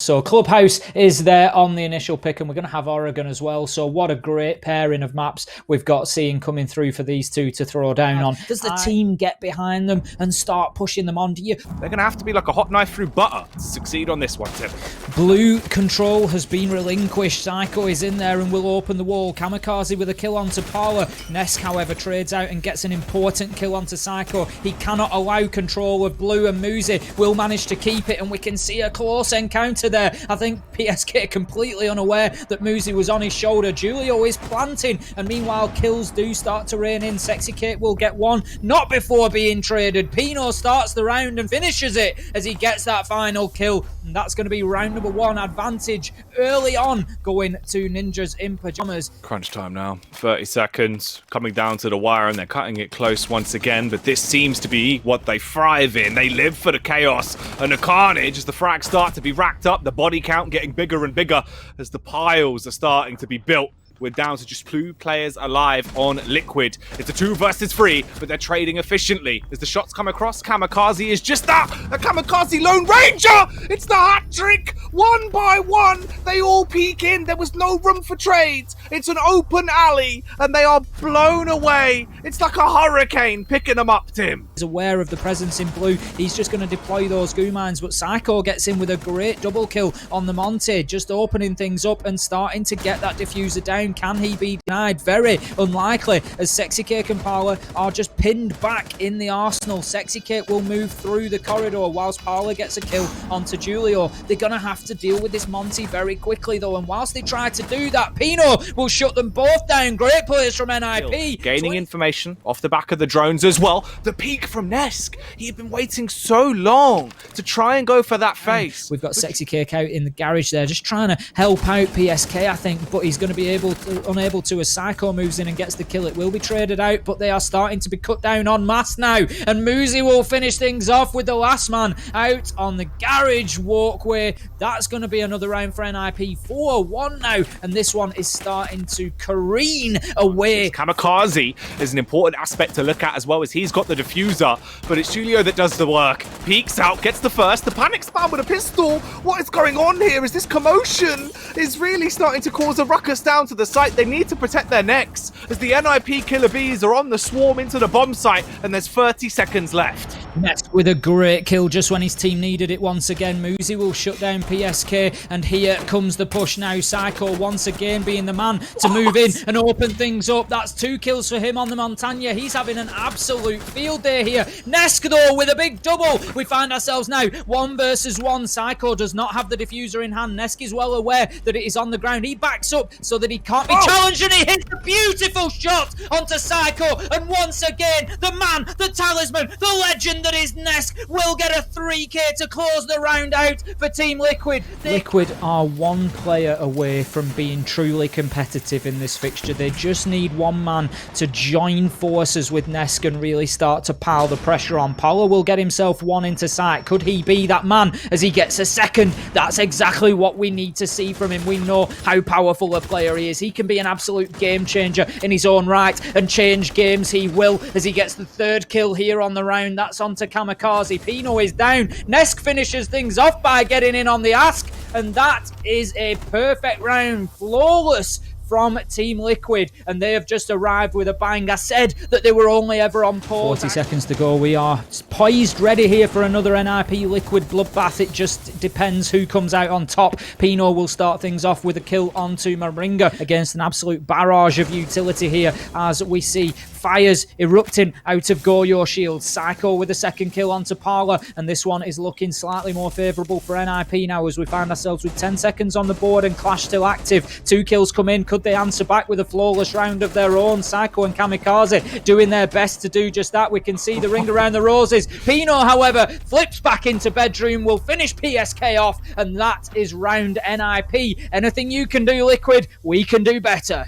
So Clubhouse is there on the initial pick, and we're going to have Oregon as well. So what a great pairing of maps we've got seeing coming through for these two to throw down on. Does the team get behind them and start pushing them on? They're going to have to be like a hot knife through butter to succeed on this one, Tim. Blue control has been relinquished. Psycho is in there and will open the wall. Kamikaze with a kill onto Parler. Nesk, however, trades out and gets an important kill onto Psycho. He cannot allow control of Blue, and Muzi will manage to keep it, and we can see a close encounter there. I think PSK completely unaware that Muzi was on his shoulder. Julio is planting, and meanwhile kills do start to rain in. Sexy Kate will get one, not before being traded. Pino starts the round and finishes it as he gets that final kill, and that's going to be round number one. Advantage early on going to Ninjas in Pajamas. Crunch time now, 30 seconds, coming down to the wire, and they're cutting it close once again, but this seems to be what they thrive in. They live for the chaos and the carnage as the frags start to be racked up, the body count getting bigger and bigger as the piles are starting to be built. We're down to just 2 players alive on Liquid. It's a 2 versus 3, but they're trading efficiently. As the shots come across, Kamikaze is just that! A Kamikaze Lone Ranger! It's the hat trick! 1 by 1, they all peek in. There was no room for trades. It's an open alley, and they are blown away. It's like a hurricane picking them up, Tim. He's aware of the presence in Blue. He's just going to deploy those goo mines, but Psycho gets in with a great double kill on the Monte, just opening things up and starting to get that diffuser down. Can he be denied? Very unlikely, as Sexy Cake and Parler are just pinned back in the arsenal. Sexy Cake will move through the corridor whilst Parler gets a kill onto Julio. They're going to have to deal with this Monty very quickly though, and whilst they try to do that, Pino will shut them both down. Great players from NiP. Gaining information off the back of the drones as well. The peek from Nesk. He had been waiting so long to try and go for that face. We've got Sexy Cake out in the garage there, just trying to help out PSK, I think, but he's going to be unable to as Psycho moves in and gets the kill. It will be traded out, but they are starting to be cut down en masse now, and Muzi will finish things off with the last man out on the garage walkway. That's going to be another round for NiP. 4-1 now, and this one is starting to careen away. Kamikaze is an important aspect to look at, as well as he's got the diffuser, but it's Julio that does the work. Peeks out, gets the first, the panic spam with a pistol. What is going on here? Is this commotion is really starting to cause a ruckus down to the site? They need to protect their necks as the NiP killer bees are on the swarm into the bomb site, and there's 30 seconds left. Next with a great kill just when his team needed it once again. Muzi will shut down PSK, and here comes the push now. Psycho once again being the man to move in and open things up. That's 2 kills for him on the Montagna. He's having an absolute field day here. Nesk though with a big double. We find ourselves now 1 versus 1. Psycho does not have the diffuser in hand. Nesk is well aware that it is on the ground. He backs up so that he can't be challenged, and he hits a beautiful shot onto Psycho, and once again the man, the talisman, the legend that is Nesk will get a 3k to close the round out for Team Liquid. Liquid are 1 player away from being truly competitive in this fixture. They just need 1 man to join forces with Nesk and really start to pile the pressure on. Paolo will get himself 1 into sight. Could he be that man as he gets a second? That's exactly what we need to see from him. We know how powerful a player he is. He can be an absolute game changer in his own right, and change games he will as he gets the 3rd kill here on the round. That's onto Kamikaze. Pino is down. Nesk finishes things off by getting in on the ask, and that is a perfect round. Flawless from Team Liquid, and they have just arrived with a bang. I said that they were only ever on pause. 40 seconds to go. We are poised, ready here for another NiP Liquid bloodbath. It just depends who comes out on top. Pino will start things off with a kill onto Moringa against an absolute barrage of utility here, as we see fires erupting out of Goyo Shield. Psycho with a 2nd kill onto Parler, and this one is looking slightly more favourable for NiP now, as we find ourselves with 10 seconds on the board and Clash still active. 2 kills come in. Could they answer back with a flawless round of their own? Psycho and Kamikaze doing their best to do just that. We can see the ring around the roses. Pino, however, flips back into bedroom, will finish PSK off, and that is round NiP. Anything you can do, Liquid, we can do better.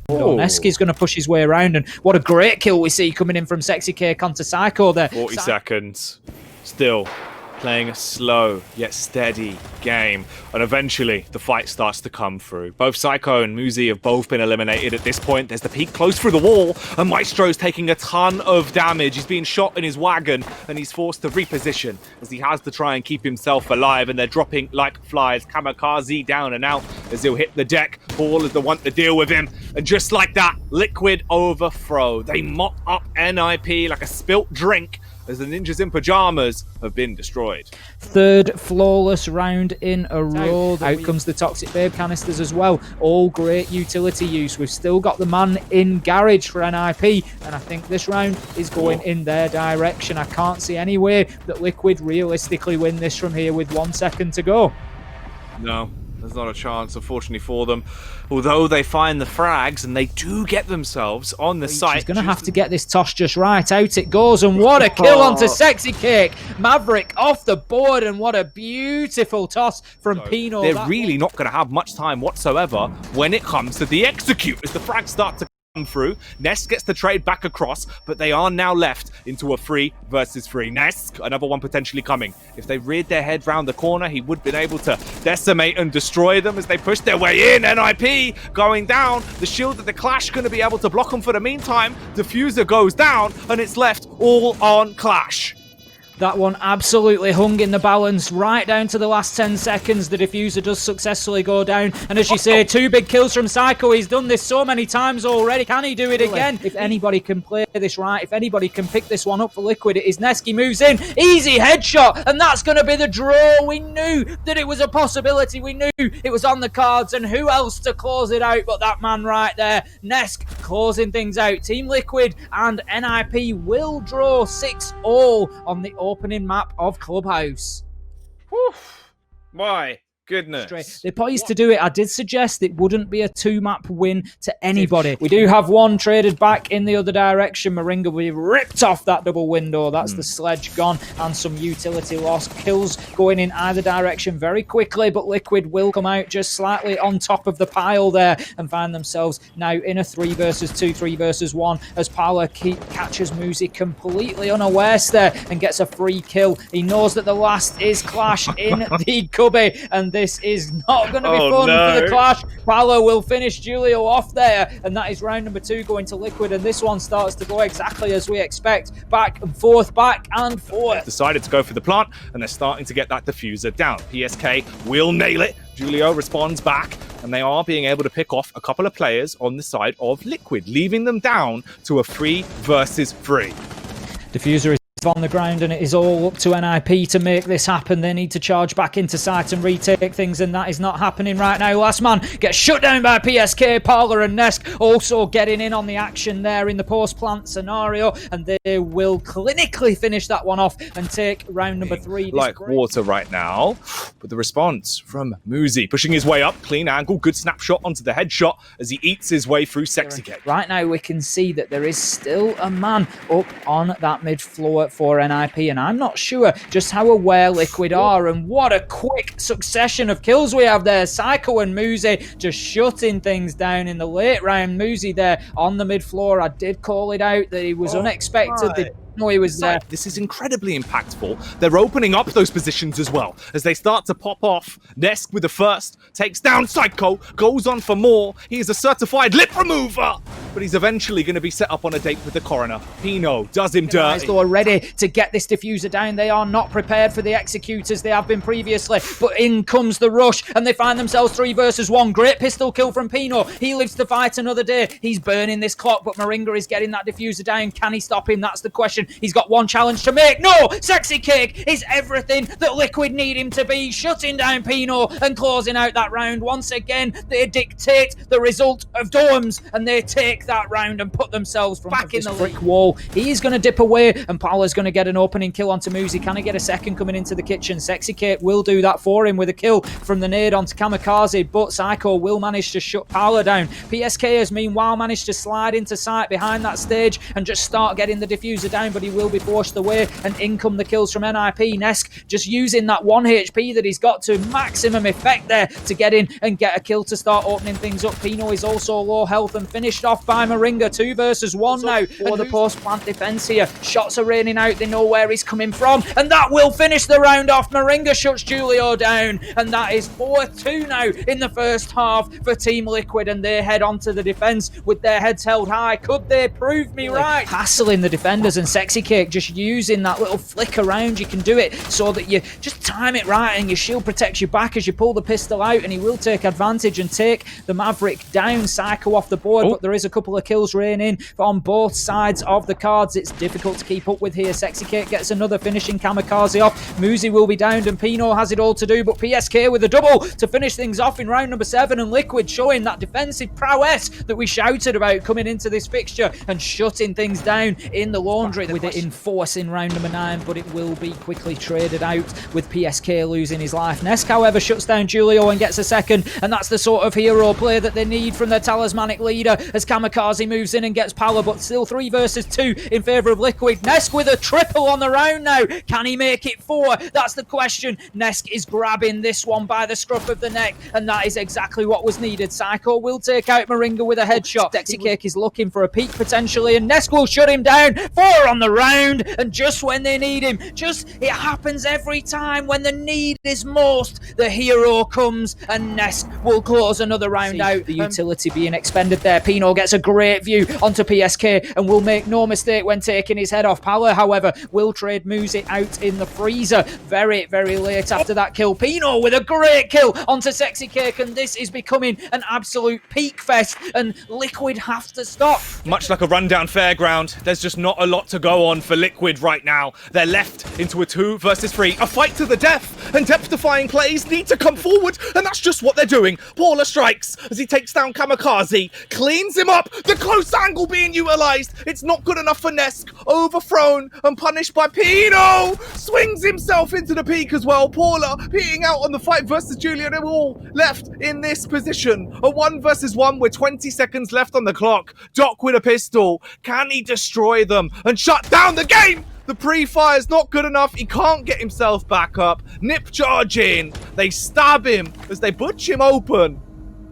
Nesk is going to push his way around, and what a great kill we see coming in from Sexy Cake onto Psycho there. 40 seconds. Still playing a slow yet steady game, and eventually the fight starts to come through. Both Psycho and Muzi have both been eliminated at this point. There's the peak close through the wall, and Maestro's taking a ton of damage. He's being shot in his wagon, and he's forced to reposition as he has to try and keep himself alive, and they're dropping like flies. Kamikaze down and out as he'll hit the deck. Ball is the one to deal with him, and just like that, Liquid overthrow. They mop up NiP like a spilt drink, as the ninjas in pajamas have been destroyed. Third flawless round in a row. Out comes the Toxic Babe canisters as well. All great utility use. We've still got the man in garage for NiP, and I think this round is going in their direction. I can't see any way that Liquid realistically win this from here with 1 second to go. No. There's not a chance, unfortunately, for them. Although they find the frags, and they do get themselves on the site. He's going to have to get this toss just right. Out it goes, and what a kill onto Sexy Cake. Maverick off the board, and what a beautiful toss from Pino. They're really not going to have much time whatsoever when it comes to the execute, as the frags start to through. Nesk gets the trade back across, but they are now left into a 3 versus 3. Nesk, another one potentially coming. If they reared their head round the corner, he would have been able to decimate and destroy them as they push their way in. NiP going down. The shield of the Clash going to be able to block them for the meantime. Diffuser goes down, and it's left all on Clash. That one absolutely hung in the balance right down to the last 10 seconds. The Diffuser does successfully go down. And as you say, 2 big kills from Psycho. He's done this so many times already. Can he do it again? If anybody can play this right, if anybody can pick this one up for Liquid, it is Nesk. He moves in. Easy headshot. And that's going to be the draw. We knew that it was a possibility. We knew it was on the cards. And who else to close it out but that man right there? Nesk closing things out. Team Liquid and NiP will draw 6-all on the opening map of Clubhouse. Whew. My goodness. They're poised to do it. I did suggest it wouldn't be a 2-map win to anybody. We do have one traded back in the other direction. Moringa will be ripped off that double window. That's the sledge gone, and some utility loss. Kills going in either direction very quickly, but Liquid will come out just slightly on top of the pile there and find themselves now in a 3 versus 2, 3 versus 1 as Paula catches Muzi completely unawares there and gets a free kill. He knows that the last is Clash in the cubby, and this is not going to be fun for the Clash. Paolo will finish Julio off there, and that is round number 2 going to Liquid, and this one starts to go exactly as we expect. Back and forth, back and forth. Decided to go for the plant, and they're starting to get that diffuser down. PSK will nail it. Julio responds back, and they are being able to pick off a couple of players on the side of Liquid, leaving them down to a 3 versus 3. Diffuser is on the ground, and it is all up to NiP to make this happen. They need to charge back into site and retake things, and that is not happening right now. Last man gets shut down by PSK. Parler and Nesk also getting in on the action there in the post-plant scenario, and they will clinically finish that one off and take round number 3. Like water right now, but the response from Muzi, pushing his way up, clean angle, good snapshot onto the headshot as he eats his way through SiegeGG. Right now we can see that there is still a man up on that mid floor for NiP, and I'm not sure just how aware Liquid are, and what a quick succession of kills we have there. Psycho and Muzi just shutting things down in the late round. Muzi there on the mid floor, I did call it out that he was unexpected. They know he was there. This is incredibly impactful. They're opening up those positions as well as they start to pop off. Nesk with the first, takes down Psycho, goes on for more. He is a certified lip remover, but he's eventually going to be set up on a date with the coroner. Pino does him dirty. They are ready to get this diffuser down. They are not prepared for the executors. They have been previously, but in comes the rush, and they find themselves 3 versus 1. Great pistol kill from Pino. He lives to fight another day. He's burning this clock, but Moringa is getting that diffuser down. Can he stop him? That's the question. He's got one challenge to make. No! Sexy Cake is everything that Liquid need him to be. Shutting down Pino and closing out that round. Once again, they dictate the result of Domes, and they take that round and put themselves back in the brick wall. He is going to dip away, and Paula's going to get an opening kill onto Muzi. Can he get a second coming into the kitchen? Sexy Cake will do that for him with a kill from the nade onto Kamikaze, but Psycho will manage to shut Paula down. PSK has meanwhile managed to slide into sight behind that stage and just start getting the diffuser down, but he will be forced away, and in come the kills from NiP. Nesk just using that 1 HP that he's got to maximum effect there to get in and get a kill to start opening things up. Pino is also low health and finished off by Moringa. 2 versus 1 now for the post-plant defense here. Shots are raining out, they know where he's coming from, and that will finish the round off. Moringa shuts Julio down, and that is 4-2 now in the first half for Team Liquid, and they head on to the defense with their heads held high. Could they prove me right? Hassling the defenders, and SiegeGG just using that little flick around. You can do it so that you just time it right and your shield protects your back as you pull the pistol out, and he will take advantage and take the Maverick down. Psycho off the board, but there is a couple of kills raining on both sides of the cards. It's difficult to keep up with here. SiegeGG gets another finishing kamikaze off. Muzi will be downed and Pino has it all to do, but PSK with a double to finish things off in round number 7, and Liquid showing that defensive prowess that we shouted about coming into this fixture and shutting things down in the laundry with it in force in round number 9, but it will be quickly traded out with PSK losing his life. Nesk, however, shuts down Julio and gets a second, and that's the sort of hero play that they need from their talismanic leader as Kamikaze moves in and gets power, but still 3 versus 2 in favour of Liquid. Nesk with a triple on the round now. Can he make it 4? That's the question. Nesk is grabbing this one by the scruff of the neck, and that is exactly what was needed. Psycho will take out Moringa with a headshot. SiegeGG is looking for a peek potentially, and Nesk will shut him down. 4 on the round, and just when they need him, it happens every time when the need is most, the hero comes, and Nesk will close another round out. The utility being expended there. Pino gets a great view onto PSK and will make no mistake when taking his head off. Pala, however, will trade Muzi out in the freezer very, very late after that kill. Pino with a great kill onto SiegeGG, and this is becoming an absolute peak fest, and Liquid have to stop. Much like a rundown fairground, there's just not a lot to go on for Liquid right now. They're left into a 2 versus 3, a fight to the death, and depth-defying plays need to come forward, and that's just what they're doing. Paula strikes as he takes down Kamikaze, cleans him up, the close angle being utilised. It's not good enough for Nesk, overthrown and punished by Pino. Swings himself into the peak as well. Paula being out on the fight versus Julia. They're all left in this position. A 1 versus 1 with 20 seconds left on the clock. Doc with a pistol. Can he destroy them and shut down the game? The pre-fire is not good enough. He can't get himself back up. NiP charge in. They stab him as they butch him open.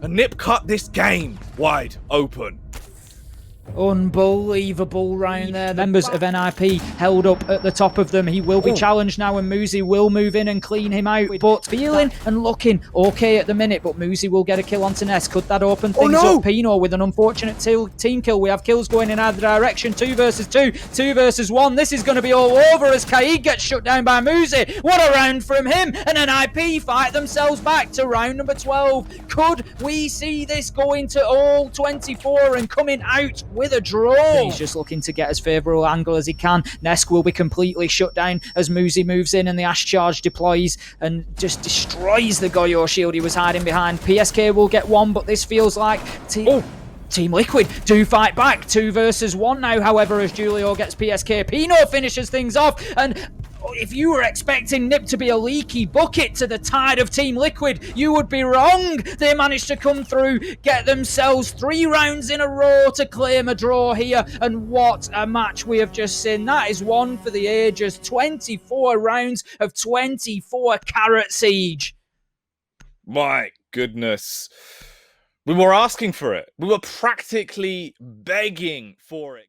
And NiP cut this game wide open. Unbelievable round there. Members of NiP held up at the top of them. He will be challenged now, and Muzi will move in and clean him out, but feeling and looking okay at the minute. But Muzi will get a kill onto Ness. Could that open things up? Pino with an unfortunate team kill. We have kills going in either direction. 2 versus 2, 2 versus 1. This is going to be all over as Kaid gets shut down by Muzi. What a round from him, and NiP fight themselves back to round number 12. Could we see this going to all 24 and coming out with a draw? He's just looking to get as favourable angle as he can. Nesk will be completely shut down as Muzi moves in and the Ash Charge deploys and just destroys the Goyo shield he was hiding behind. PSK will get 1, but this feels like Team Liquid do fight back. 2 versus 1 now, however, as Julio gets PSK. Pino finishes things off, and if you were expecting NiP to be a leaky bucket to the tide of Team Liquid, you would be wrong. They managed to come through, get themselves 3 rounds in a row to claim a draw here, and what a match we have just seen. That is one for the ages. 24 rounds of 24 carat Siege. My goodness. We were asking for it. We were practically begging for it.